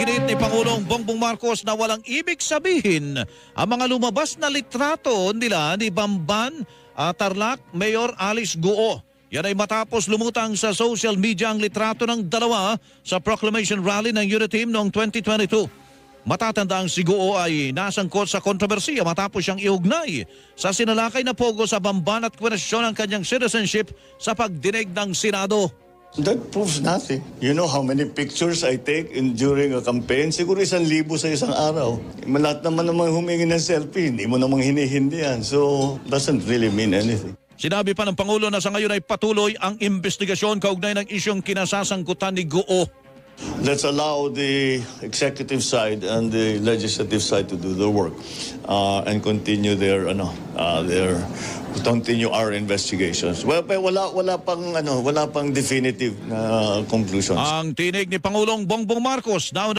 Iginiit ni Pangulong Bongbong Marcos na walang ibig sabihin ang mga lumabas na litrato nila ni Bamban Tarlac, Mayor Alice Guo. Yan ay matapos lumutang sa social media ang litrato ng dalawa sa proclamation rally ng Unity Team noong 2022. Matatanda ang si Guo ay nasangkot sa kontrobersiya matapos siyang iugnay sa sinalakay na pogo sa Bamban at kwenesyon ang kanyang citizenship sa pagdinig ng Senado. That proves nothing. You know how many pictures I take during a campaign? Siguro 1,000 sa isang araw. Lahat naman humingi ng selfie. Hindi mo namang hinihindi yan. So, doesn't really mean anything. Sinabi pa ng Pangulo na sa ngayon ay patuloy ang investigasyon kaugnay ng isyong kinasasangkutan ni Guo. Let's allow the executive side and the legislative side to do their work and continue continue our investigations. Well, wala pang definitive na conclusions. Ang tinig ni Pangulong Bongbong Marcos na